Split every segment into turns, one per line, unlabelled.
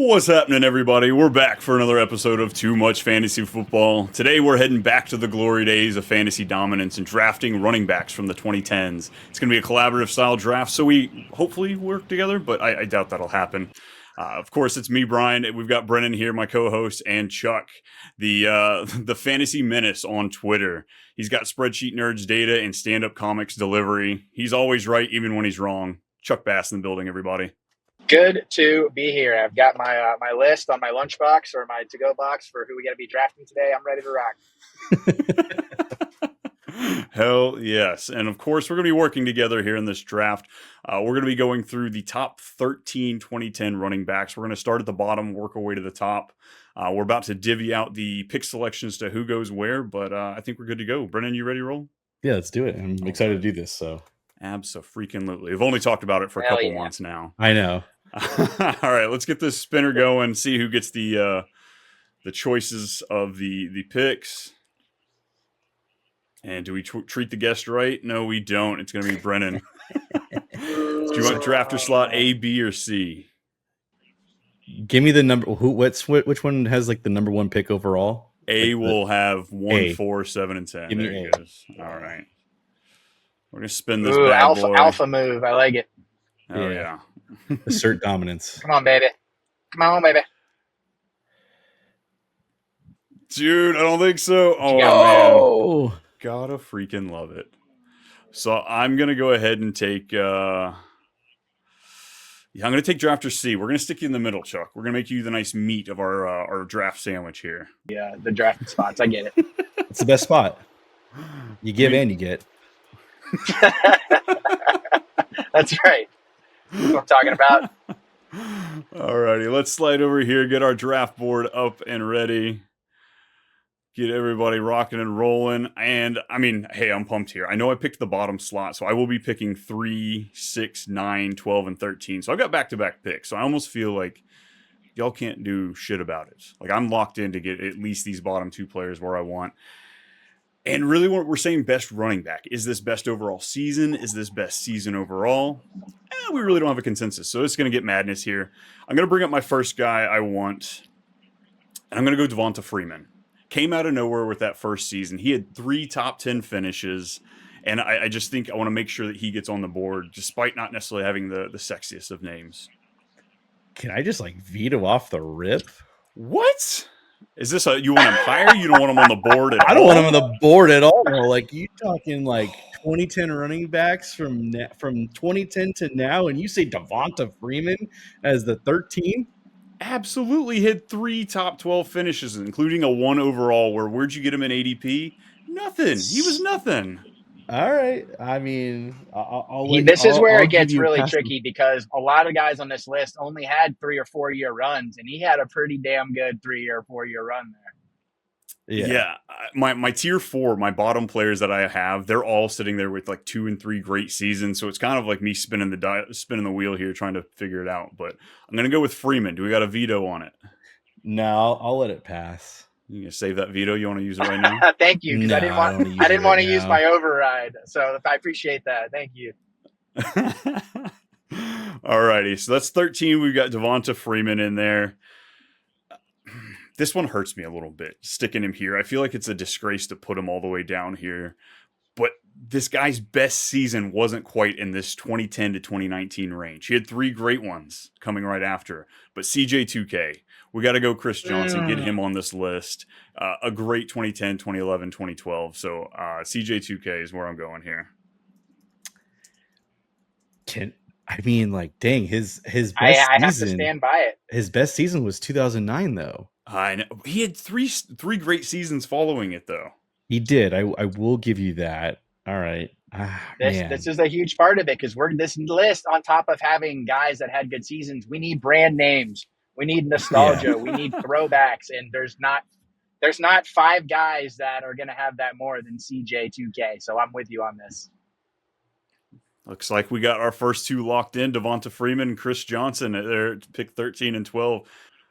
What's happening, everybody? We're back for another episode of Too Much Fantasy Football. Today, we're heading back to the glory days of fantasy dominance and drafting running backs from the 2010s. It's going to be a collaborative style draft, so we hopefully work together, but I doubt that'll happen. Of course, it's me, Brian. We've got Brennen here, my co-host, and Chuck, the fantasy menace on Twitter. He's got Spreadsheet Nerds data and stand-up comics delivery. He's always right, even when he's wrong. Chuck Bass in the building, everybody.
Good to be here. I've got my my list on my lunchbox or my to-go box for who we got to be drafting today. I'm ready to rock.
Hell yes. And of course, we're going to be working together here in this draft. We're going to be going through the top 13 2010 running backs. We're going to start at the bottom, work our way to the top. We're about to divvy out the pick selections to who goes where, but I think we're good to go. Brennan, you ready to roll?
Yeah, let's do it. I'm excited to do this. So
Abso-freaking-lutely. We've only talked about it for a couple months now.
I know.
All right, let's get this spinner going. See who gets the choices of the picks. And do we treat the guest right? No, we don't. It's going to be Brennan. Do you want drafter slot A, B, or C?
Give me the number. Which one has like the number one pick overall?
A
like
will have 1,
A.
4, 7, and 10.
Give me
there
A.
it goes. All right. We're going to spin this bad boy.
Alpha move. I like it.
Oh, yeah.
Assert dominance.
Come on, baby. Come on, baby.
Dude, I don't think so. Oh,
Oh,
man. Gotta freaking love it. So I'm going to go ahead and take... I'm going to take drafter C. We're going to stick you in the middle, Chuck. We're going to make you the nice meat of our draft sandwich here.
Yeah, the drafting spots. I get it.
it's the best spot. You give and you get.
That's right. That's what I'm talking about.
Alrighty, let's slide over here, get our draft board up and ready. Get everybody rocking and rolling. And, I mean, hey, I'm pumped here. I know I picked the bottom slot, so I will be picking 3, 6, 9, 12, and 13. So I've got back-to-back picks. So I almost feel like y'all can't do shit about it. Like, I'm locked in to get at least these bottom two players where I want. And really, what we're saying best running back. Is this best overall season? Is this best season overall? We really don't have a consensus, so it's going to get madness here. I'm going to bring up my first guy I want, and I'm going to go Devonta Freeman. Came out of nowhere with that first season. He had 3 top 10 finishes, and I just think I want to make sure that he gets on the board, despite not necessarily having the sexiest of names.
Can I just veto off the rip?
What? Is this you want him higher? You don't want him on the board at all?
I don't want him on the board at all. Like, you talking 2010 running backs from 2010 to now, and you say Devonta Freeman as the 13?
Absolutely. He had 3 top 12 finishes, including a 1 overall. Where'd you get him in ADP? Nothing. He was nothing.
All right. I mean,
this is where it gets really tricky because a lot of guys on this list only had 3 or 4 year runs, and he had a pretty damn good 3 or 4 year run there.
Yeah. My tier 4, my bottom players that I have, they're all sitting there with 2 and 3 great seasons. So it's kind of like me spinning the wheel here, trying to figure it out. But I'm going to go with Freeman. Do we got a veto on it?
No, I'll let it pass.
You gonna save that veto? You want to use it right now?
Thank you, because I didn't want to use my override. So I appreciate that. Thank you.
Alrighty, so that's 13. We've got Devonta Freeman in there. This one hurts me a little bit, sticking him here. I feel like it's a disgrace to put him all the way down here. But this guy's best season wasn't quite in this 2010 to 2019 range. He had 3 great ones coming right after. But CJ2K, we got to go Chris Johnson, get him on this list. A great 2010, 2011, 2012. So CJ2K is where I'm going here.
Dang, his best season.
I have to stand by it.
His best season was 2009, though.
I know. He had three great seasons following it, though.
He did. I will give you that. All right.
This is a huge part of it because we're this list on top of having guys that had good seasons. We need brand names. We need nostalgia. We need throwbacks, and there's not 5 guys that are going to have that more than CJ2K. So I'm with you on this.
Looks like we got our first 2 locked in: Devonta Freeman and Chris Johnson. They're pick 13 and 12.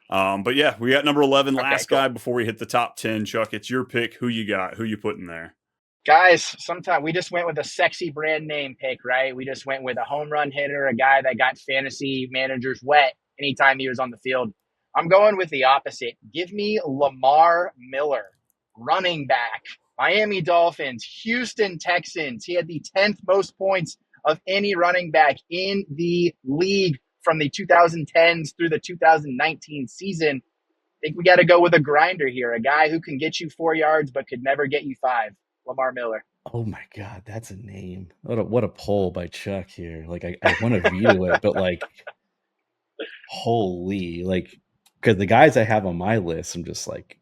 But yeah, we got number 11, last guy before we hit the top 10. Chuck, it's your pick. Who you got? Who you putting there?
Guys, sometimes we just went with a sexy brand name pick, right? We just went with a home run hitter, a guy that got fantasy managers wet anytime he was on the field. I'm going with the opposite. Give me Lamar Miller, running back. Miami Dolphins, Houston Texans. He had the 10th most points of any running back in the league from the 2010s through the 2019 season. I think we got to go with a grinder here, a guy who can get you 4 yards but could never get you 5. Lamar Miller.
Oh my God, that's a name. What a poll by Chuck here. Like I want to veto it, but like, holy, like, because the guys I have on my list, I'm just like,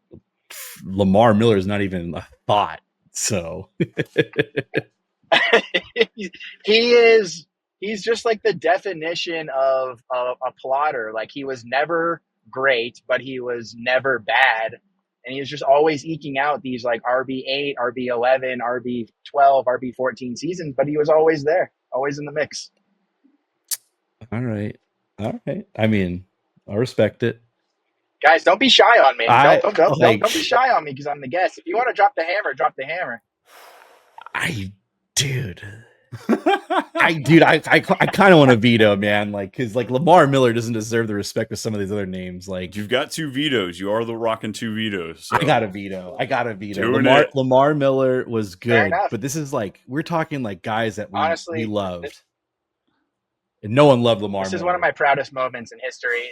Lamar Miller is not even a thought. So
he's just like the definition of a plotter. Like he was never great, but he was never bad. And he was just always eking out these like RB8, RB11, RB12, RB14 seasons, but he was always there, always in the mix.
all right. I mean, I respect it.
Guys, don't be shy on me. Don't be shy on me because I'm the guest. If you want to drop the hammer, drop the hammer.
Dude, I kind of want to veto, man. Like, because like Lamar Miller doesn't deserve the respect of some of these other names. Like,
You've got 2 vetoes. You are the rocking 2 vetoes. So.
I got a veto.
Doing it.
Lamar Miller was
Fair
good,
enough.
but this is like we're talking like guys that
Honestly,
we loved, and no one loved Lamar.
This is
Miller.
one of my proudest moments in history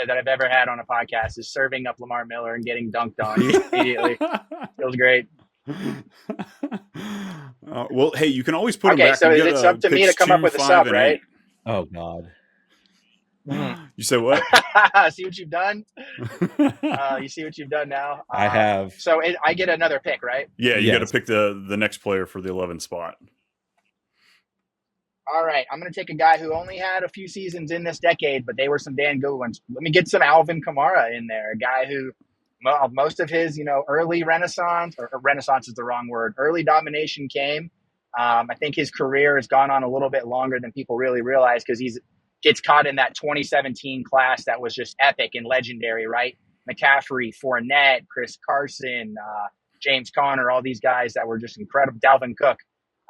that I've ever had on a podcast is serving up Lamar Miller and getting dunked on immediately. Feels great.
Well, hey, you can always put him
Okay,
back.
so it's up to me to come up with a sub, right?
Oh God.
You said what?
See what you've done? You see what you've done now?
I have.
So I get another pick, right?
Yeah, you
Yes.
got to pick the next player for the 11th spot.
All right, I'm going to take a guy who only had a few seasons in this decade, but they were some damn good ones. Let me get some Alvin Kamara in there, a guy who most of his, early renaissance, or renaissance is the wrong word, early domination came. I think his career has gone on a little bit longer than people really realize because he gets caught in that 2017 class that was just epic and legendary, right? McCaffrey, Fournette, Chris Carson, James Conner, all these guys that were just incredible. Dalvin Cook.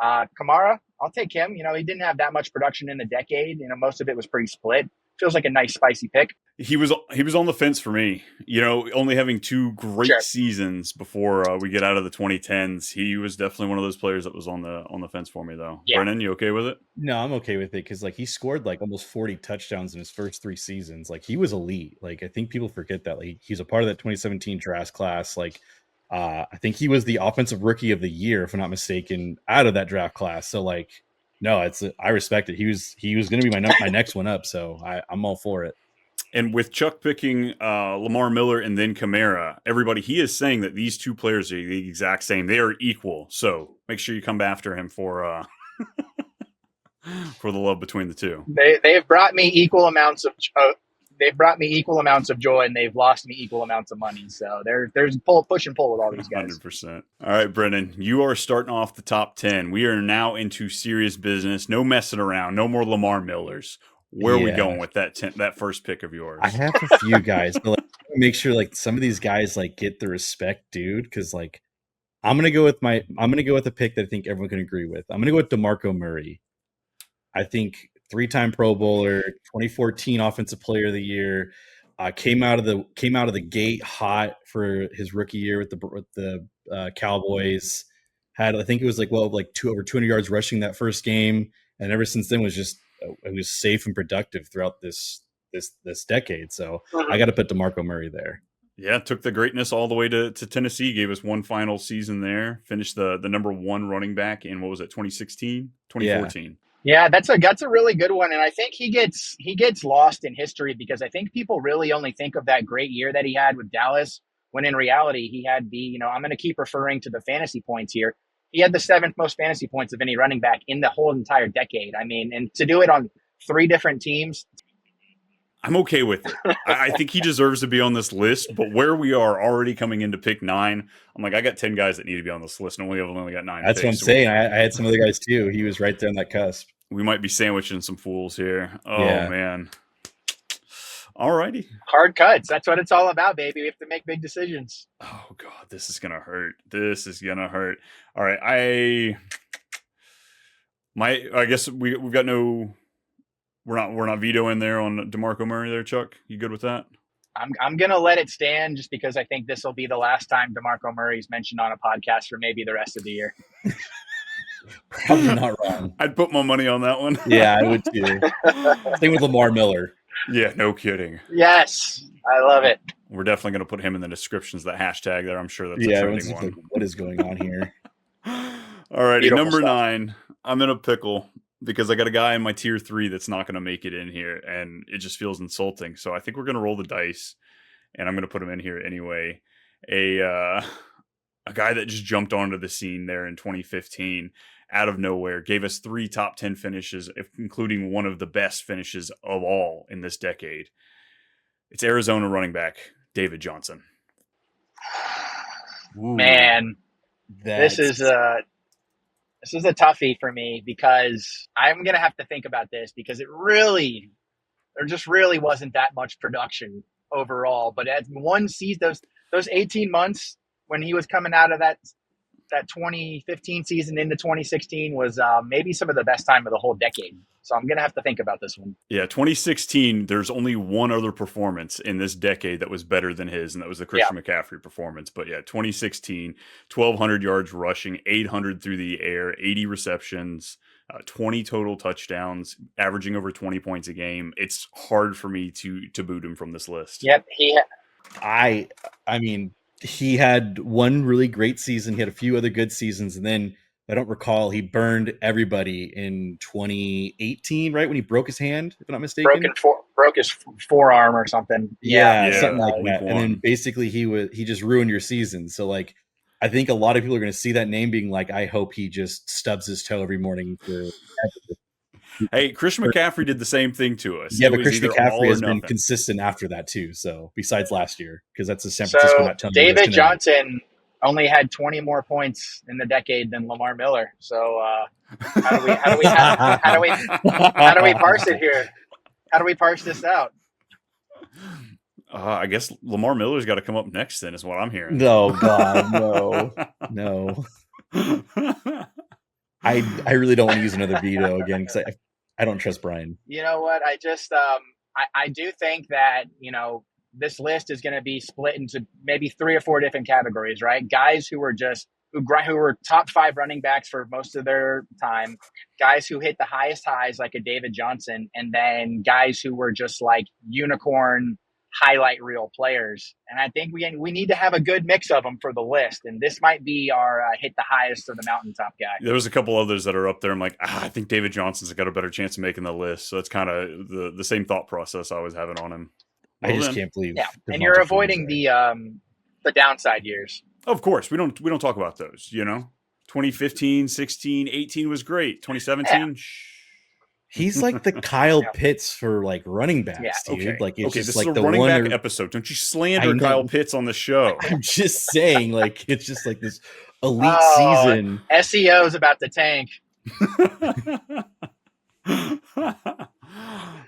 Kamara, I'll take him. He didn't have that much production in the decade. Most of it was pretty split. Feels like a nice spicy pick.
He was on the fence for me. Only having 2 great seasons before we get out of the 2010s. He was definitely one of those players that was on the fence for me, though.
Yeah.
Brennan, you okay with it?
No, I'm okay with it because like he scored like almost 40 touchdowns in his first 3 seasons. Like he was elite. Like I think people forget that. Like he's a part of that 2017 draft class. Like I think he was the offensive rookie of the year, if I'm not mistaken, out of that draft class. So like, no, I respect it. He was going to be my next one up. So I'm all for it.
And with Chuck picking Lamar Miller and then Kamara, everybody, he is saying that these 2 players are the exact same. They are equal. So make sure you come after him for for the love between the 2.
They've brought me equal amounts of joy, and they've lost me equal amounts of money. So there's push and pull with all these guys.
100%. All right, Brennan, you are starting off the top 10. We are now into serious business. No messing around. No more Lamar Millers. Where are we going with that first pick of yours?
I have a few guys, but like, make sure like some of these guys like get the respect, dude. Because like I'm gonna go with a pick that I think everyone can agree with. I'm gonna go with DeMarco Murray. I think 3-time Pro Bowler, 2014 Offensive Player of the Year, came out of the gate hot for his rookie year with the Cowboys. Had I think it was over 200 yards rushing that first game, and ever since then it was safe and productive throughout this decade. So I got to put DeMarco Murray there.
Yeah, took the greatness all the way to Tennessee, gave us one final season there, finished the number 1 running back in, 2016, 2014.
Yeah, that's a really good one. And I think he gets lost in history because I think people really only think of that great year that he had with Dallas, when in reality he had I'm going to keep referring to the fantasy points here. He had the 7th most fantasy points of any running back in the whole entire decade. I mean, and to do it on 3 different teams.
I'm okay with it. I think he deserves to be on this list, but where we are already coming into pick 9, I'm like, I got 10 guys that need to be on this list, and only got 9
That's
picks.
what I'm saying. I had some other guys too. He was right there on that cusp.
We might be sandwiching some fools here. Oh,
yeah.
Man. All righty.
Hard cuts. That's what it's all about, baby. We have to make big decisions.
Oh, God, this is going to hurt. All right, I guess we've got no... We're not vetoing there on DeMarco Murray there, Chuck. You good with that?
I'm gonna let it stand just because I think this will be the last time DeMarco Murray's mentioned on a podcast for maybe the rest of the year.
Probably not wrong.
I'd put my money on that one.
Yeah, I would too. Same with Lamar Miller.
Yeah, no kidding.
Yes, I love it.
We're definitely going to put him in the descriptions, that hashtag there. I'm sure that's a
Everyone's
trending
just
one.
like, what is going on here?
Alrighty,
Beautiful
number
stuff.
9. I'm in a pickle because I got a guy in my tier 3 that's not going to make it in here, and it just feels insulting. So I think we're going to roll the dice, and I'm going to put him in here anyway. A guy that just jumped onto the scene there in 2015 out of nowhere, gave us 3 top 10 finishes, including one of the best finishes of all in this decade. It's Arizona running back David Johnson.
Ooh,
Man, this is a toughie for me because I'm gonna have to think about this because there just really wasn't that much production overall. But at one season, those 18 months when he was coming out of that 2015 season into 2016 was maybe some of the best time of the whole decade. So I'm going to have to think about this one.
Yeah, 2016, there's only one other performance in this decade that was better than his, and that was the Christian McCaffrey performance. But yeah, 2016, 1,200 yards rushing, 800 through the air, 80 receptions, 20 total touchdowns, averaging over 20 points a game. It's hard for me to boot him from this list.
Yep.
I mean, he had one really great season. He had a few other good seasons, and then I don't recall, he burned everybody in 2018, right? When he broke his hand, if I'm not mistaken.
Broke his forearm or something.
Yeah, something like that.
Week
And then
1.
basically he just ruined your season. So like, I think a lot of people are going to see that name being like, I hope he just stubs his toe every morning.
Hey, Christian McCaffrey did the same thing to us.
Yeah,
It
but
was
Christian
either all
McCaffrey
or
has been
nothing.
consistent after that too. So besides last year, because that's the San Francisco
So
not telling you
David Johnson only had 20 more points in the decade than Lamar Miller. So how do we parse it here? How do we parse this out?
I guess Lamar Miller's got to come up next. Then is what I'm hearing.
No, God, no. I really don't want to use another veto again because I don't trust Brian.
You know what? I just I do think that this list is going to be split into maybe 3 or 4 different categories, right? Guys who were who were top 5 running backs for most of their time, guys who hit the highest highs like a David Johnson, and then guys who were just like unicorn highlight reel players. And I think we need to have a good mix of them for the list. And this might be our hit the highest of the mountaintop guy.
There was a couple others that are up there. I'm like, I think David Johnson's got a better chance of making the list. So it's kind of the same thought process I was having on him.
I just can't believe.
Yeah, and you're avoiding the downside years.
Of course, we don't talk about those. 2015, 16, 18 was great. 2017.
He's like the Kyle Pitts for like running backs, dude.
Okay.
Like it's just
this
like
is a
the
running
one
back episode. Don't you slander Kyle Pitts on the show?
I'm just saying, like it's just like this elite season.
SEO is about to tank.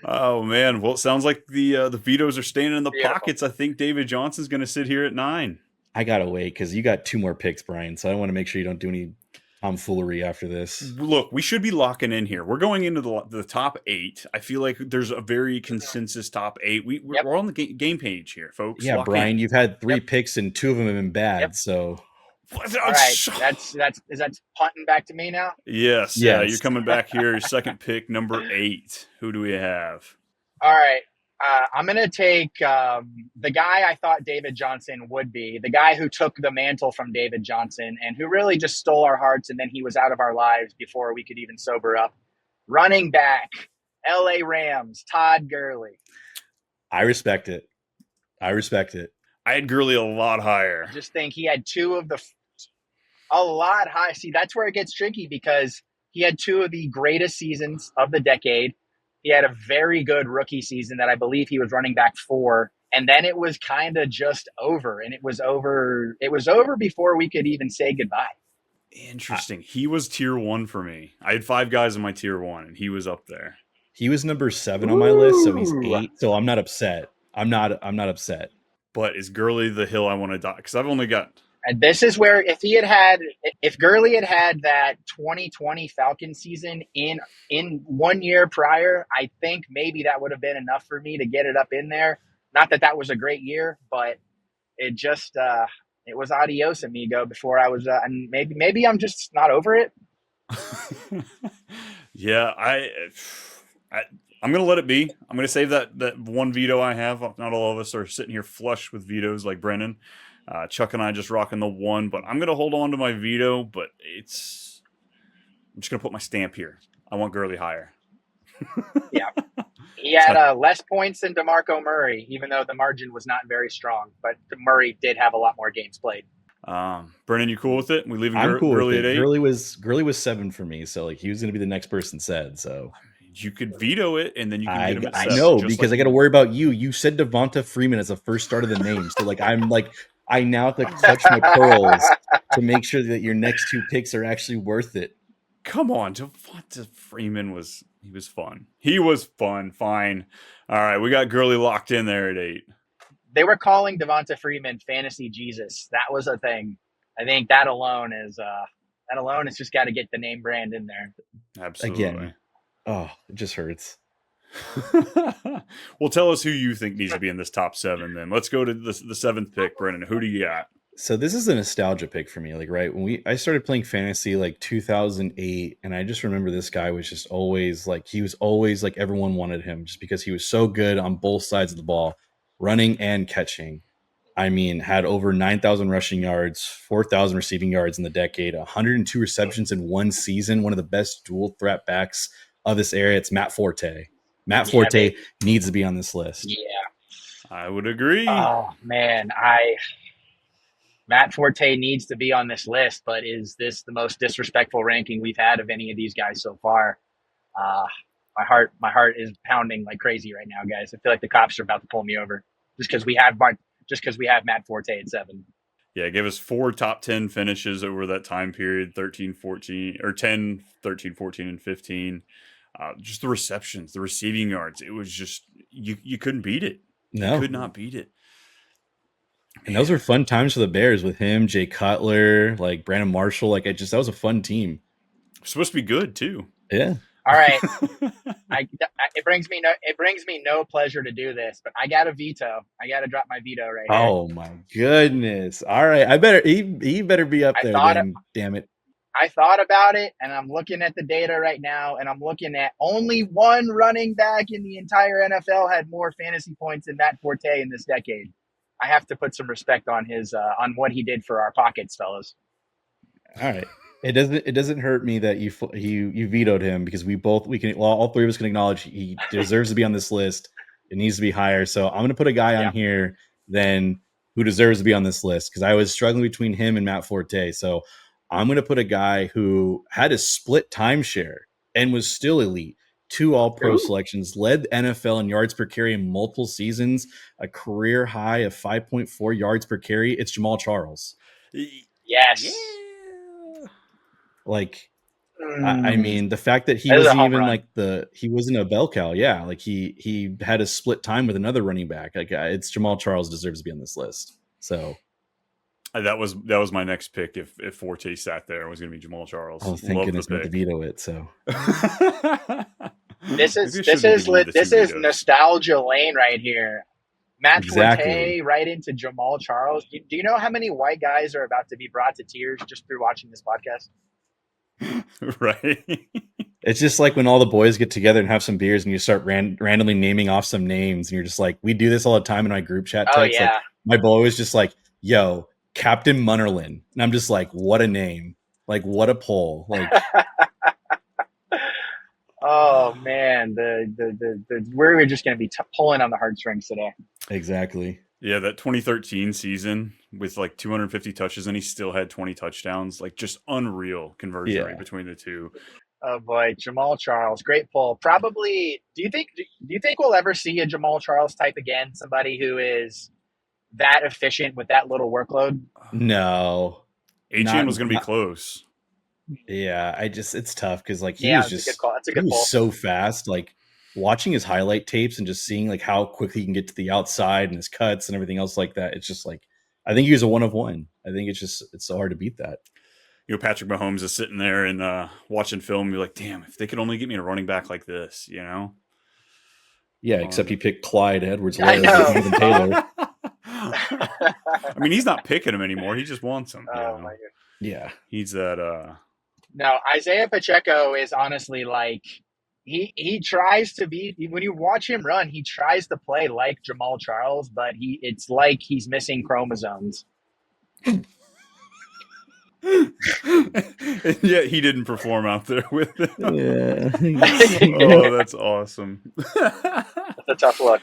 Oh man! Well, it sounds like the vetoes are staying in the pockets. I think David Johnson's going to sit here at 9.
I gotta wait because you got 2 more picks, Brian. So I want to make sure you don't do any tomfoolery after this.
Look, we should be locking in here. We're going into the top 8. I feel like there's a very consensus top 8. We're on the game page here, folks.
Yeah,
Lock
Brian,
in.
you've had 3 picks and 2 of them have been bad.
Yep.
So
all right, that's punting back to me now.
Yes. Yeah, you're coming back here. Your second pick, number 8. Who do we have?
All right. I'm going to take the guy I thought David Johnson would be, the guy who took the mantle from David Johnson and who really just stole our hearts, and then he was out of our lives before we could even sober up. Running back, LA Rams, Todd Gurley.
I respect it. I
had Gurley a lot higher.
I just think he had a lot high. See, that's where it gets tricky because he had 2 of the greatest seasons of the decade. He had a very good rookie season that I believe he was running back 4. And then it was kind of just over. And it was over before we could even say goodbye.
Interesting. He was tier 1 for me. I had 5 guys in my tier 1, and he was up there.
He was number 7 on my list, so he's 8. So I'm not upset. I'm not upset.
But is Gurley the hill I want to die? Because I've only got.
And this is where if Gurley had that 2020 Falcons season in 1 year prior, I think maybe that would have been enough for me to get it up in there. Not that was a great year, but it just it was adios amigo before I was and maybe I'm just not over it.
Yeah, I I'm gonna let it be. I'm gonna save that one veto I have. Not all of us are sitting here flush with vetoes like Brennan. Chuck and I just rocking the one, but I'm gonna hold on to my veto. But I'm just gonna put my stamp here. I want Gurley higher.
Yeah, he had less points than DeMarco Murray, even though the margin was not very strong. But Murray did have a lot more games played.
Brennan, you cool with it? We leaving
I'm cool
Gurley
with
at
it.
8?
Gurley was 7 for me, so like he was going to be the next person said. So
You could veto it, and then you can get him at
I
7.
know
just
because
like
I got to worry about you. You said Devonta Freeman as the first start of the name, so like I now have to clutch my pearls to make sure that your next 2 picks are actually worth it.
Come on, Devonta Freeman was fun. He was fun. Fine. All right, we got Gurley locked in there at 8.
They were calling Devonta Freeman fantasy Jesus. That was a thing. I think that alone is just got to get the name brand in there.
Absolutely.
Again, oh, it just hurts.
Well, tell us who you think needs to be in this top 7 then. Let's go to the 7th pick, Brennan. Who do you got?
So this is a nostalgia pick for me. Like, right when I started playing fantasy like 2008, and I just remember this guy was just always like, he was always like everyone wanted him just because he was so good on both sides of the ball, running and catching. I mean, had over 9,000 rushing yards, 4,000 receiving yards in the decade, 102 receptions in one season. One of the best dual threat backs of this area. It's Matt Forte. Matt Forte needs to be on this list.
Yeah,
I would agree.
Oh man, Matt Forte needs to be on this list, but is this the most disrespectful ranking we've had of any of these guys so far? My heart is pounding like crazy right now, guys. I feel like the cops are about to pull me over just because we have Matt Forte at 7.
Yeah, it gave us 4 top 10 finishes over that time period, 13, 14, or 10, 13, 14, and 15. Just the receptions, the receiving yards. It was just, you couldn't beat it.
No.
You could not beat it.
And those were fun times for the Bears with him, Jay Cutler, like Brandon Marshall. Like that was a fun team.
Supposed to be good too.
Yeah.
All right. It brings me no pleasure to do this, but I got a veto. I got to drop my veto right here.
Oh my goodness! All right, he better be up there. Then, damn it!
I thought about it, and I'm looking at the data right now, and I'm looking at only one running back in the entire NFL had more fantasy points than Matt Forte in this decade. I have to put some respect on his on what he did for our pockets, fellas.
All right. It doesn't hurt me that you vetoed him because all 3 of us can acknowledge he deserves to be on this list. It needs to be higher. So I'm going to put a guy on here then who deserves to be on this list because I was struggling between him and Matt Forte. So I'm going to put a guy who had a split timeshare and was still elite. 2 All-Pro selections, led the NFL in yards per carry in multiple seasons, a career high of 5.4 yards per carry. It's Jamal Charles.
Yes.
Yeah.
Like, I mean, the fact that he wasn't even like he wasn't a bell cow. Yeah. Like he had a split time with another running back. Like it's Jamal Charles deserves to be on this list. So
that was my next pick. If Forte sat there, it was going to be Jamal Charles.
Oh, thank goodness not to veto it. So
this is nostalgia lane right here. Matt Forte right into Jamal Charles. Do you know how many white guys are about to be brought to tears just through watching this podcast?
Right.
It's just like when all the boys get together and have some beers and you start randomly naming off some names and you're just like, we do this all the time in my group chat text.
Oh, yeah.
Like, my boy was just like, yo, Captain Munnerlin. And I'm just like, what a name. Like, what a poll. Like,
oh man, we're just going to be pulling on the heartstrings today.
Exactly.
Yeah, that 2013 season with like 250 touches and he still had 20 touchdowns. Like just unreal conversion rate between the two.
Oh boy, Jamal Charles, great pull. Probably. Do you think we'll ever see a Jamal Charles type again? Somebody who is that efficient with that little workload?
No.
HM was going to be close.
Yeah, it's tough because like he was just
that's a good
he was
pull.
so fast. Like watching his highlight tapes and just seeing like how quickly he can get to the outside and his cuts and everything else like that. It's just like I think he was a 1 of 1. I think it's so hard to beat that.
You know, Patrick Mahomes is sitting there and watching film and be like, damn, if they could only get me a running back like this, you know?
Yeah, except he picked Clyde
I know.
Edwards-Helaire than Taylor.
I mean, he's not picking him anymore. He just wants him.
Oh my god.
Yeah.
He's that.
No, Isaiah Pacheco is honestly like he tries to be when you watch him run, he tries to play like Jamal Charles, but it's like he's missing chromosomes.
Yeah, he didn't perform out there with them.
Yeah.
Oh, that's awesome.
That's a tough look.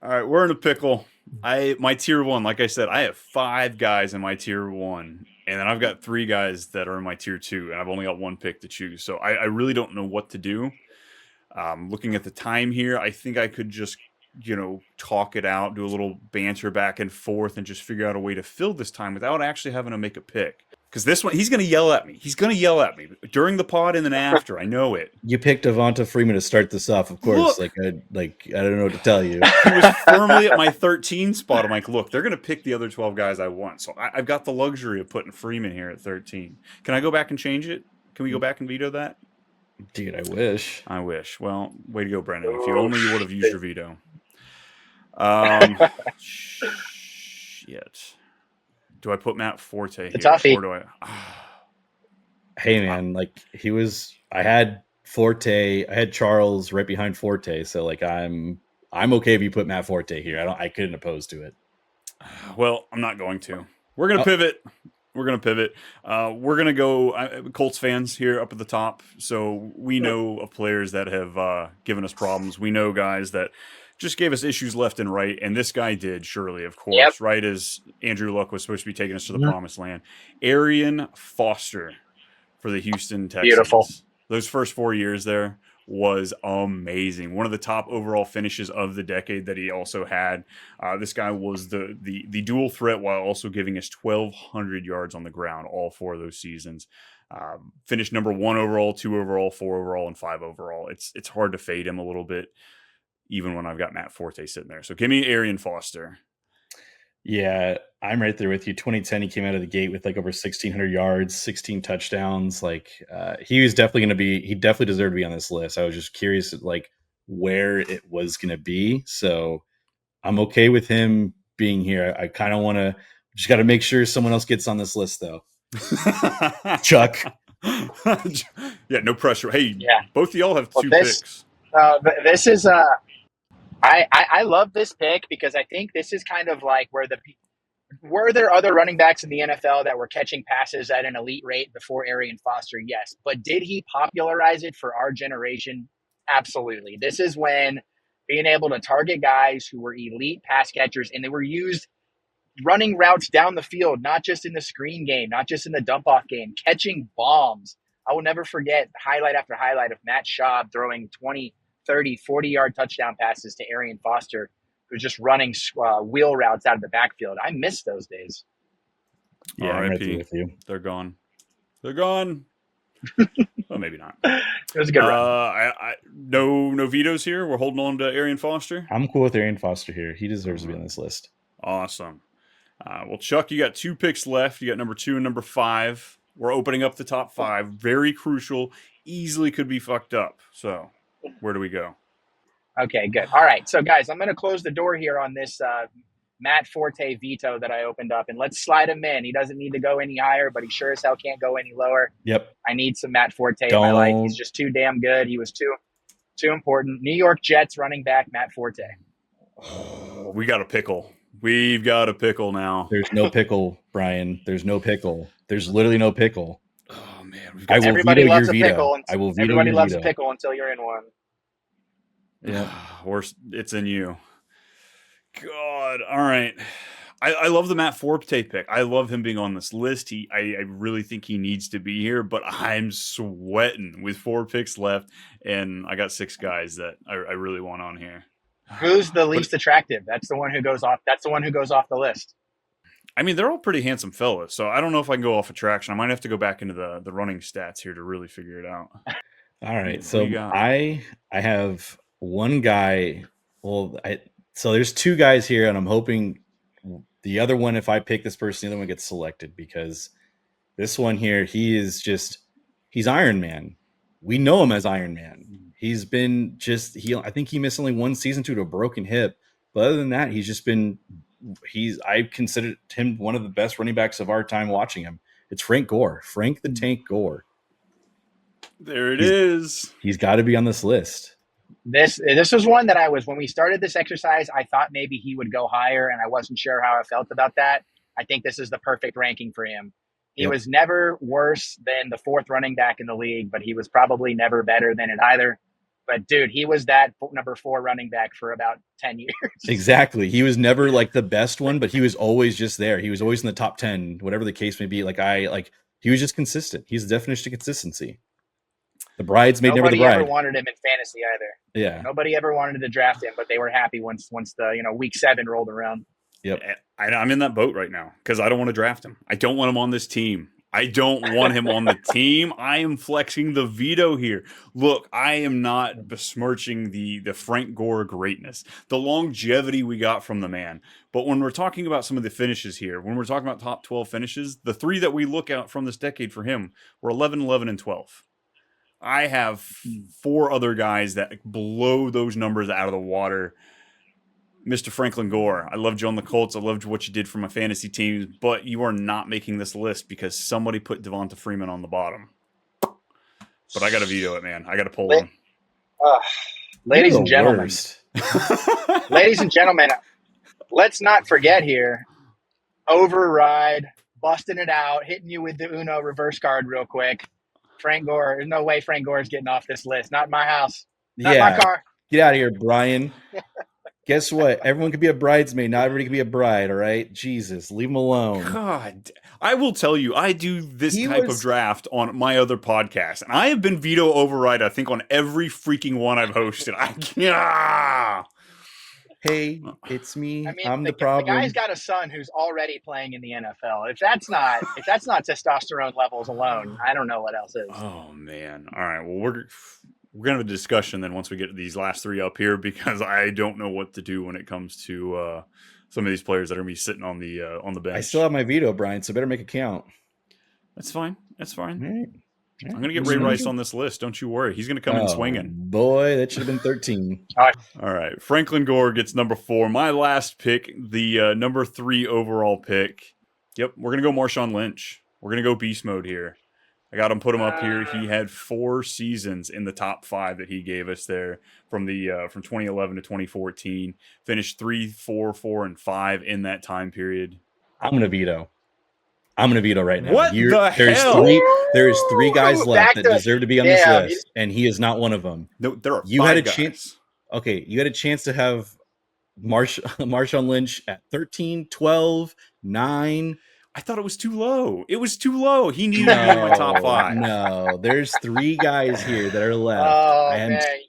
All right, we're in a pickle. My tier 1, like I said, I have 5 guys in my tier 1, and then I've got 3 guys that are in my tier 2, and I've only got 1 pick to choose. So I really don't know what to do. Looking at the time here, I think I could just, talk it out, do a little banter back and forth, and just figure out a way to fill this time without actually having to make a pick. Because this one, he's going to yell at me. He's going to yell at me during the pod and then after. I know it.
You picked Devonta Freeman to start this off, of course.
Look.
I don't know what to tell you.
He was firmly at my 13 spot. I'm like, look, they're going to pick the other 12 guys I want. So I've got the luxury of putting Freeman here at 13. Can I go back and change it? Can we go back and veto that?
Dude, I wish.
I wish. Well, way to go, Brennan. If you only would have used your veto. Shit. Do I put Matt Forte here?
Toughie.
Or do I?
Hey man, I had Forte, I had Charles right behind Forte, so I'm okay if you put Matt Forte here. I couldn't oppose to it.
Well, I'm not going to. We're gonna pivot. We're gonna pivot. We're gonna go Colts fans here up at the top. So we know of players that have given us problems. We know guys that just gave us issues left and right, and this guy did, surely, of course,
Yep.
right as Andrew Luck was supposed to be taking us to the promised land. Arian Foster for the Houston Texans.
Beautiful.
Those first 4 years there was amazing. One of the top overall finishes of the decade that he also had. This guy was the dual threat while also giving us 1,200 yards on the ground all 4 of those seasons. Finished number 1 overall, 2 overall, 4 overall, and 5 overall. It's hard to fade him a little bit, even when I've got Matt Forte sitting there. So give me Arian Foster.
Yeah, I'm right there with you. 2010, he came out of the gate with over 1,600 yards, 16 touchdowns. He was definitely going to be. He definitely deserved to be on this list. I was just curious, where it was going to be. So I'm okay with him being here. I kind of want to. Just got to make sure someone else gets on this list, though. Chuck.
Yeah, no pressure. Hey,
Yeah.
Both of y'all have 2
this-
picks.
This is I love this pick because I think this is kind of like were there other running backs in the NFL that were catching passes at an elite rate before Arian Foster? Yes. But did he popularize it for our generation? Absolutely. This is when being able to target guys who were elite pass catchers, and they were used running routes down the field, not just in the screen game, not just in the dump off game, catching bombs. I will never forget highlight after highlight of Matt Schaub throwing 20, 30, 40-yard touchdown passes to Arian Foster, who's just running wheel routes out of the backfield. I miss those days.
Yeah, I'm right there with you.
They're gone. They're gone. Well, maybe not.
It was a good run.
No vetoes here. We're holding on to Arian Foster.
I'm cool with Arian Foster here. He deserves to be on this list.
Awesome. Well, Chuck, you got 2 picks left. You got number 2 and number 5. We're opening up the top 5. Very crucial. Easily could be fucked up. So where do we go?
Okay, good. All right. So, guys, I'm going to close the door here on this Matt Forte veto that I opened up, and let's slide him in. He doesn't need to go any higher, but he sure as hell can't go any lower.
Yep.
I need some Matt Forte in my life. He's just too damn good. He was too important. New York Jets running back Matt Forte.
Oh, we got a pickle. We've got a pickle now.
There's no pickle, Brian. There's no pickle. There's literally no pickle.
Oh man,
I will
everybody
veto
loves
your
a
veto.
pickle.
I will veto
everybody
your
loves
veto.
a pickle until you're in one.
Yeah.
It's in you. God. All right. I love the Matt Forte pick. I love him being on this list. I really think he needs to be here, but I'm sweating with 4 picks left, and I got 6 guys that I really want on here.
Who's the least attractive? That's the one who goes off. That's the one who goes off the list.
I mean, they're all pretty handsome fellas, so I don't know if I can go off attraction. I might have to go back into the running stats here to really figure it out.
All right.
What
So
do you got?
I have one guy. Well, so there's 2 guys here, and I'm hoping the other one, if I pick this person, the other one gets selected, because this one here, he's Iron Man. We know him as Iron Man. He's been I think he missed only one season due to a broken hip. But other than that, he's just been I considered him one of the best running backs of our time watching him. It's Frank the Tank Gore.
There it is.
He's got to be on this list.
This was one that when we started this exercise, I thought maybe he would go higher, and I wasn't sure how I felt about that. I think this is the perfect ranking for him. He was never worse than the fourth running back in the league, but he was probably never better than it either. But dude, he was that number 4 running back for about 10 years.
Exactly. He was never like the best one, but he was always just there. He was always in the top 10, whatever the case may be. He was just consistent. He's the definition of consistency. The bridesmaid, never the bride.
Nobody ever wanted him in fantasy either.
Yeah.
Nobody ever wanted to draft him, but they were happy once the week 7 rolled around.
Yep.
I'm in that boat right now because I don't want to draft him. I don't want him on this team. I don't want him on the team. I am flexing the veto here. Look, I am not besmirching the Frank Gore greatness, the longevity we got from the man. But when we're talking about some of the finishes here, when we're talking about top 12 finishes, the 3 that we look at from this decade for him were 11, 11, and 12. I have 4 other guys that blow those numbers out of the water. Mr. Franklin Gore, I loved you on the Colts. I loved what you did for my fantasy teams, but you are not making this list because somebody put Devonta Freeman on the bottom. But I got to veto it, man. I got to pull him.
Ladies and gentlemen, let's not forget here, override, busting it out, hitting you with the Uno reverse card real quick. Frank Gore, there's no way Frank Gore is getting off this list. Not in my house. Not in my car.
Get out of here, Brian. Guess what? Everyone could be a bridesmaid. Not everybody can be a bride, all right? Jesus, leave him alone.
God, I will tell you, I do this type of draft on my other podcast, and I have been veto override, I think, on every freaking one I've hosted.
Hey, it's me.
I mean,
I'm the problem.
The guy's got a son who's already playing in the NFL. If that's not testosterone levels alone, I don't know what else is.
Oh man! All right, well we're gonna have a discussion then once we get these last 3 up here because I don't know what to do when it comes to some of these players that are gonna be sitting on the bench.
I still have my veto, Brian, so better make a count.
That's fine. That's fine.
All right.
I'm going to get Ray Rice on this list. Don't you worry. He's going to come in swinging.
Boy, that should have been 13.
All right. Franklin Gore gets number 4. My last pick, the number 3 overall pick. Yep. We're going to go Marshawn Lynch. We're going to go beast mode here. I got him, put him up here. He had 4 seasons in the top 5 that he gave us there from 2011 to 2014. Finished 3, 4, 4, and 5 in that time period.
I'm going to veto right now.
What the hell?
There's 3 guys left that deserve to be on this list, and he is not one of them.
No, there are 5
You had a
guys.
chance. Okay, you had a chance to have Marshawn Lynch at 13, 12, 9.
I thought it was too low. It was too low. He needed to be in my top 5.
No, there's 3 guys here that are left.
Oh,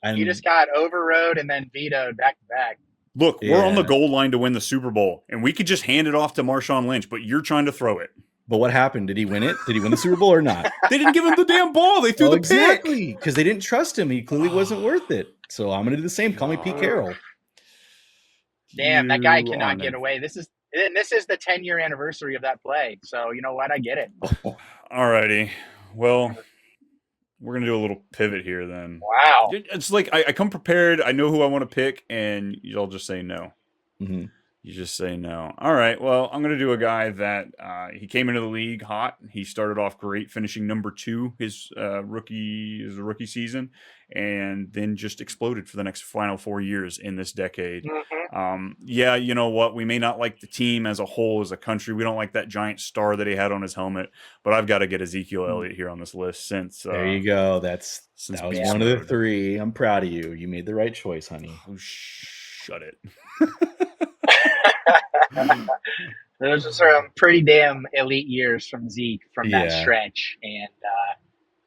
man. You just got overrode and then vetoed back to back.
Look, we're on the goal line to win the Super Bowl, and we could just hand it off to Marshawn Lynch, but you're trying to throw it.
But what happened? Did he win it? Did he win the Super Bowl or not?
They didn't give him the damn ball. They threw the
exactly, because they didn't trust him. He clearly wasn't worth it. So I'm going to do the same. Call me Pete Carroll.
Damn, that guy cannot get away. This is the 10-year anniversary of that play. So you know what? I get it.
All righty. Well, we're going to do a little pivot here then.
Wow.
It's like I come prepared. I know who I want to pick, and y'all just say no.
Mm-hmm.
You just say no. All right. Well, I'm going to do a guy that he came into the league hot. He started off great, finishing number 2 his rookie season, and then just exploded for the next final 4 years in this decade.
Mm-hmm.
Yeah, you know what? We may not like the team as a whole, as a country. We don't like that giant star that he had on his helmet, but I've got to get Ezekiel Elliott here on this list since.
There you go. That was one of the 3. I'm proud of you. You made the right choice, honey.
Oh, shut it.
Those are some pretty damn elite years from Zeke from that stretch,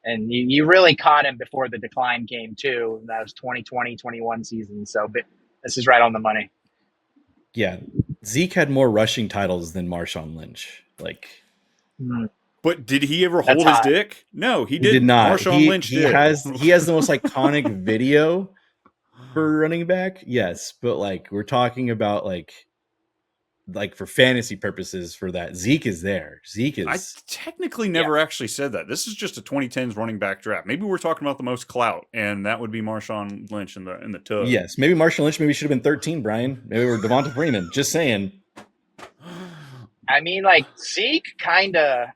and you really caught him before the decline came too. That was 2020-21 season, so but this is right on the money.
Yeah, Zeke had more rushing titles than Marshawn Lynch.
But did he ever hold his dick? No, he did
not.
Marshawn Lynch did.
He has the most iconic video for running back. Yes, but we're talking about like for fantasy purposes for that. Zeke is there. Zeke
I
is.
technically never actually said that. This is just a 2010s running back draft. Maybe we're talking about the most clout, and that would be Marshawn Lynch in the tub.
Yes, maybe Marshall Lynch maybe should have been 13, Brian. Maybe we're Devonta Freeman. Just saying.
I mean, like Zeke kind of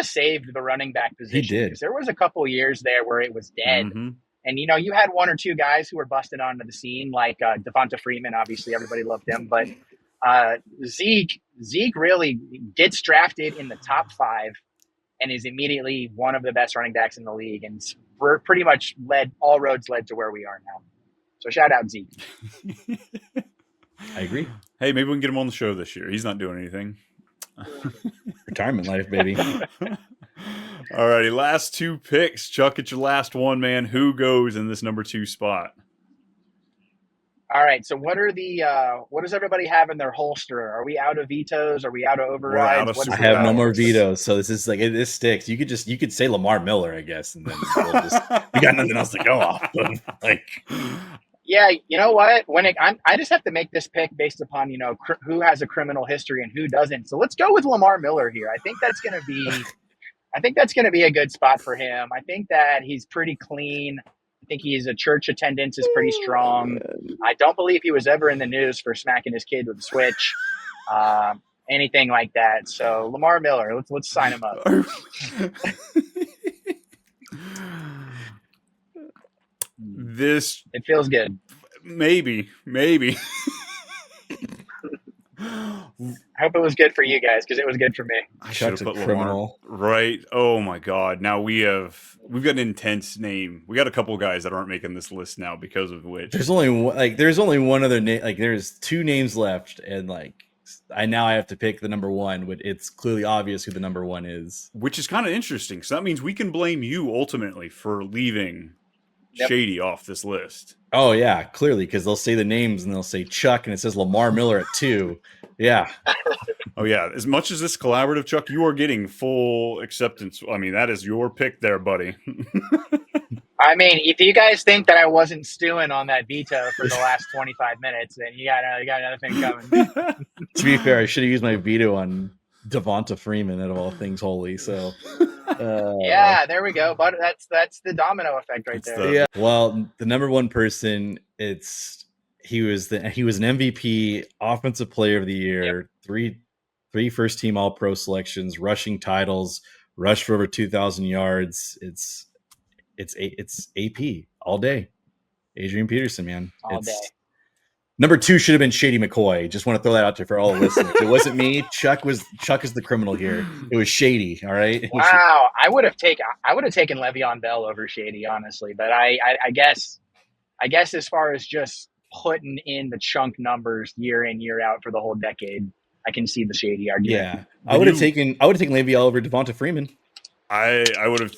saved the running back position.
He did.
Because there was a couple years there where it was dead.
Mm-hmm.
And, you had one or two guys who were busted onto the scene, like Devonta Freeman. Obviously, everybody loved him. But Zeke really gets drafted in the top 5 and is immediately one of the best running backs in the league. And we're pretty much all roads led to where we are now. So shout out Zeke.
I agree.
Hey, maybe we can get him on the show this year. He's not doing anything.
Retirement life, baby.
All righty, last 2 picks. Chuck, it's your last one, man. Who goes in this number 2 spot?
All right. So what does everybody have in their holster? Are we out of vetoes? Are we out of overrides?
Out of
I have no more vetoes, so this is like this sticks. You could say Lamar Miller, I guess, and then you got nothing else to go off. Like,
yeah, you know what? I just have to make this pick based upon who has a criminal history and who doesn't. So let's go with Lamar Miller here. I think that's going to be a good spot for him. I think that he's pretty clean. I think his church attendance is pretty strong. I don't believe he was ever in the news for smacking his kid with a switch, anything like that. So Lamar Miller, let's sign him up. It feels good.
Maybe.
I hope it was good for you guys because it was good for me.
I should have put criminal. Right. Oh my God. Now we've got an intense name. We got a couple guys that aren't making this list now because of which
there's only one other name. Like there's 2 names left, and like I have to pick the number 1, but it's clearly obvious who the number 1 is.
Which is kind of interesting. So that means we can blame you ultimately for leaving Shady off this list.
Oh yeah, clearly, because they'll say the names and they'll say Chuck and it says Lamar Miller at 2. Yeah.
Oh yeah. As much as this collaborative, Chuck, you are getting full acceptance. I mean, that is your pick there, buddy.
I mean, if you guys think that I wasn't stewing on that veto for the last 25 minutes, then you got another thing coming.
To be fair, I should have used my veto on Devonta Freeman out of all things holy. So
yeah, there we go. But that's the domino effect right there.
Yeah. Well, the number 1 person, he was an MVP, offensive player of the year, 3 first team All Pro selections, rushing titles, rushed for over 2,000 yards. It's AP all day. Adrian Peterson, man.
All day.
Number 2 should have been Shady McCoy. Just want to throw that out there for all the listeners. It wasn't me. Chuck is the criminal here. It was Shady. All right.
Wow. I would have taken Le'Veon Bell over Shady, honestly. But I guess as far as just putting in the chunk numbers year in, year out for the whole decade, I can see the Shady argument.
Yeah. I would have taken Le'Veon over Devonta Freeman.
I would have.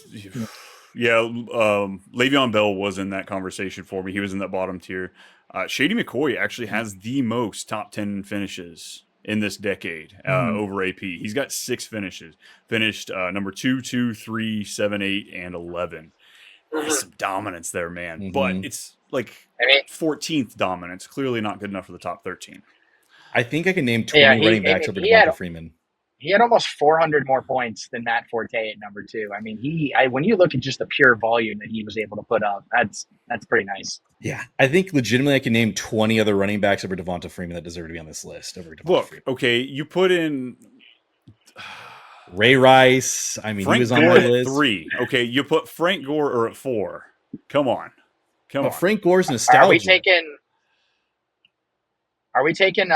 Yeah, Le'Veon Bell was in that conversation for me. He was in that bottom tier. Shady McCoy actually has the most top 10 finishes in this decade over AP. He's got 6 finishes. Finished number 2, 2, 3, 7, 8, and 11. There's some dominance there, man. Mm-hmm. But it's like 14th dominance. Clearly not good enough for the top 13.
I think I can name 20 running backs over Devonta Freeman.
He had almost 400 more points than Matt Forte at number 2. I mean, when you look at just the pure volume that he was able to put up, that's pretty nice.
Yeah, I think legitimately I can name 20 other running backs over Devonta Freeman that deserve to be on this list over Devonta Freeman.
Okay, you put in
Ray Rice. I mean,
Frank
he was on
Gore
my
at
list.
3. Okay, you put Frank Gore at 4. Come on.
Frank Gore's nostalgia.
Are we taking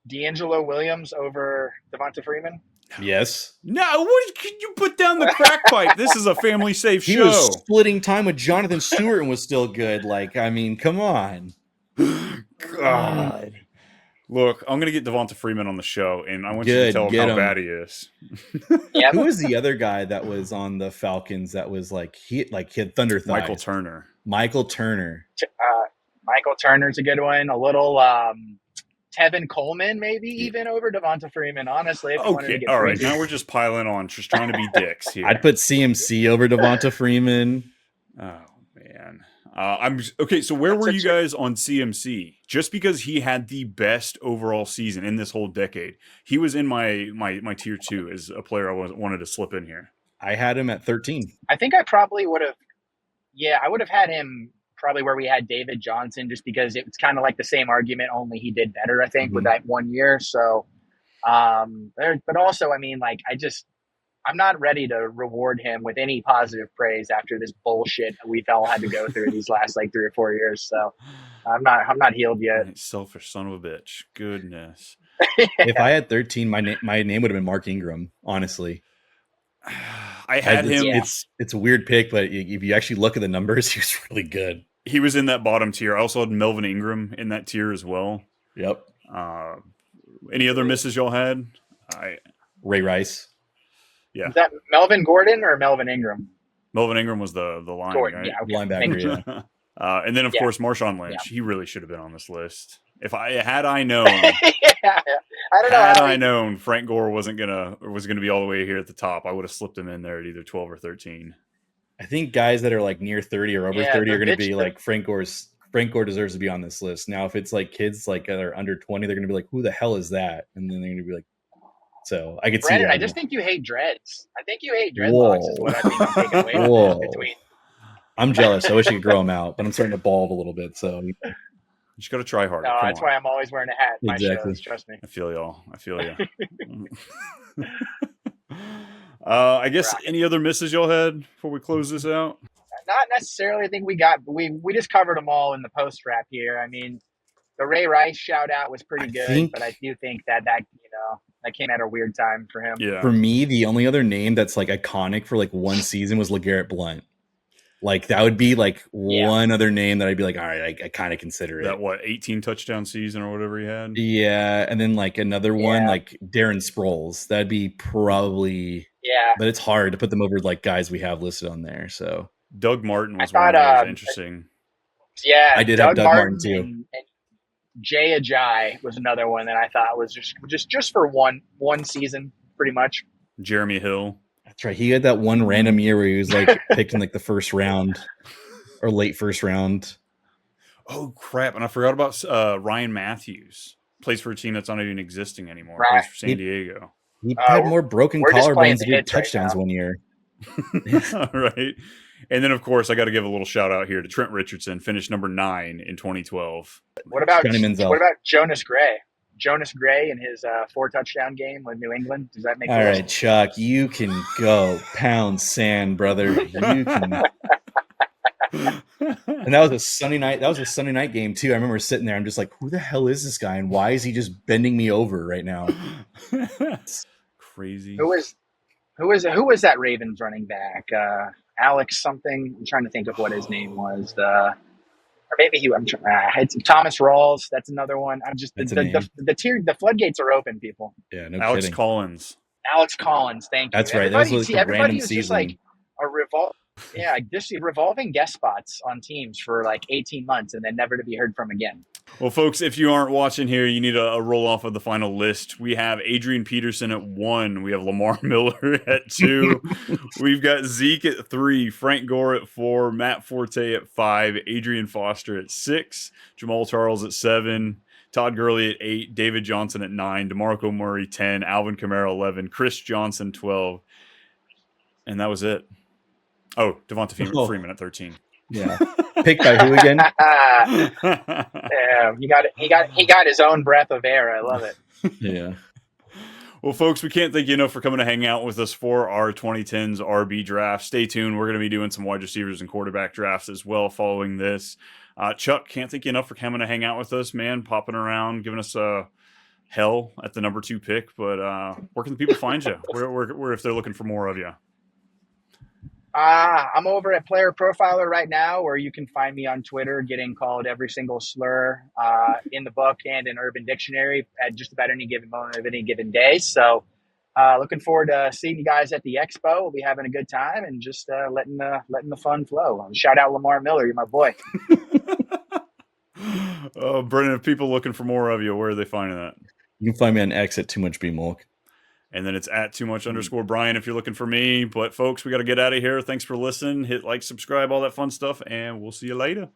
D'Angelo Williams over Devonta Freeman?
Yes.
No, can you put down the crack pipe? This is a family safe show.
He was splitting time with Jonathan Stewart and was still good. Like, I mean, come on.
God. Look, I'm going to get Devonta Freeman on the show, and I want you to tell him how bad he is.
Yeah.
Who was the other guy that was on the Falcons that was he had thunder thighs?
Michael Turner.
Michael Turner's a good one. A little Tevin Coleman, maybe even over Devonta Freeman, honestly.
Okay, all right. Now we're just piling on, just trying to be dicks here.
I'd put CMC over Devonta Freeman.
Oh, man. I'm okay. So where
That's
were
a
you
tri-
guys on CMC? Just because he had the best overall season in this whole decade, he was in my tier 2 as a player wanted to slip in here.
I had him at 13.
I think I probably would have. Yeah, I would have had him probably where we had David Johnson, just because it's kind of like the same argument, only he did better, I think, with that 1 year. So, but also, I mean, like, I'm not ready to reward him with any positive praise after this bullshit we've all had to go through these last like 3 or 4 years. So, I'm not healed yet.
Selfish son of a bitch. Goodness.
If I had 13, my name would have been Mark Ingram. Honestly,
I had him.
It's a weird pick, but if you actually look at the numbers, he was really good.
He was in that bottom tier. I also had Melvin Ingram in that tier as well.
Yep.
Any other misses y'all had?
Ray Rice.
Yeah.
Is that Melvin Gordon or Melvin Ingram?
Melvin Ingram was the line,
Gordon,
right?
yeah, okay.
Linebacker, yeah.
And then, of course, Marshawn Lynch.
Yeah.
He really should have been on this list. If I known, I known Frank Gore was gonna be all the way here at the top, I would have slipped him in there at either 12 or 13.
I think guys that are like near 30 or over 30 are going to be like Frank Gore deserves to be on this list. Now, if it's like kids like that are under 20, they're going to be like, who the hell is that? And then they're going to be like, so I could see.
Brandon, I just think you hate dreads. I think you hate dreadlocks is what I think I'm taking away from this between.
I'm jealous. I wish I could grow them out, but I'm starting to bald a little bit. So
you just got to try harder.
No, that's why I'm always wearing a hat in my shows. Trust me.
I feel y'all. I guess any other misses y'all had before we close this out?
Not necessarily. I think we just covered them all in the post wrap here. I mean, the Ray Rice shout out was pretty good, but I do think that came at a weird time for him.
Yeah.
For me, the only other name that's like iconic for like one season was LeGarrette Blount. Like that would be like one other name that I'd be like, all right, I kind of consider it.
That 18 touchdown season or whatever he had?
Yeah, and then like another one like Darren Sproles. That'd be probably but it's hard to put them over like guys we have listed on there. So
Doug Martin was one that was interesting.
Yeah,
I did have Doug Martin too.
And Jay Ajayi was another one that I thought was just for one season, pretty much.
Jeremy Hill.
That's right. He had that one random year where he was like picked in like the first round or late first round.
Oh crap! And I forgot about Ryan Matthews. Plays for a team that's not even existing anymore.
Right.
Plays for San Diego.
He had more broken collarbones than touchdowns one year.
Right. And then, of course, I got to give a little shout out here to Trent Richardson, finished number 9 in 2012.
What about Jonas Gray? Jonas Gray and his 4 touchdown game with New England. Does that make sense?
All right, Chuck, you can go pound sand, brother. You can. And that was a Sunday night. That was a Sunday night game too. I remember sitting there. I'm just like, who the hell is this guy, and why is he just bending me over right now?
Crazy.
Who was that Ravens running back? Alex something. I'm trying to think of what his name was. Or maybe it's Thomas Rawls. That's another one. I'm just the floodgates are open, people.
Yeah, no
Alex
kidding.
Collins.
Alex Collins. Thank you.
That's right. That was like a random season.
Just like a revolt. Yeah, just revolving guest spots on teams for like 18 months and then never to be heard from again.
Well, folks, if you aren't watching here, you need a roll off of the final list. We have Adrian Peterson at 1. We have Lamar Miller at 2. We've got Zeke at 3, Frank Gore at 4, Matt Forte at 5, Adrian Foster at 6, Jamal Charles at 7, Todd Gurley at 8, David Johnson at 9, DeMarco Murray 10, Alvin Kamara 11, Chris Johnson 12. And that was it. Oh, Devonta Freeman at 13.
Yeah. Picked by who again?
Yeah, he got his own breath of air. I love it.
Yeah.
Well, folks, we can't thank you enough for coming to hang out with us for our 2010s RB draft. Stay tuned. We're going to be doing some wide receivers and quarterback drafts as well following this. Chuck, can't thank you enough for coming to hang out with us, man, popping around, giving us hell at the number 2 pick. But where can the people find you? Where if they're looking for more of you?
I'm over at Player Profiler right now, where you can find me on Twitter getting called every single slur in the book and in Urban Dictionary at just about any given moment of any given day. So looking forward to seeing you guys at the expo. We'll be having a good time and just letting the fun flow. Shout out Lamar Miller. You're my boy.
Brennan, if people looking for more of you, where are they finding that?
You can find me on X at Too Much B Mulk.
And then it's at too much _ Brian if you're looking for me. But folks, we got to get out of here. Thanks for listening. Hit like, subscribe, all that fun stuff, and we'll see you later.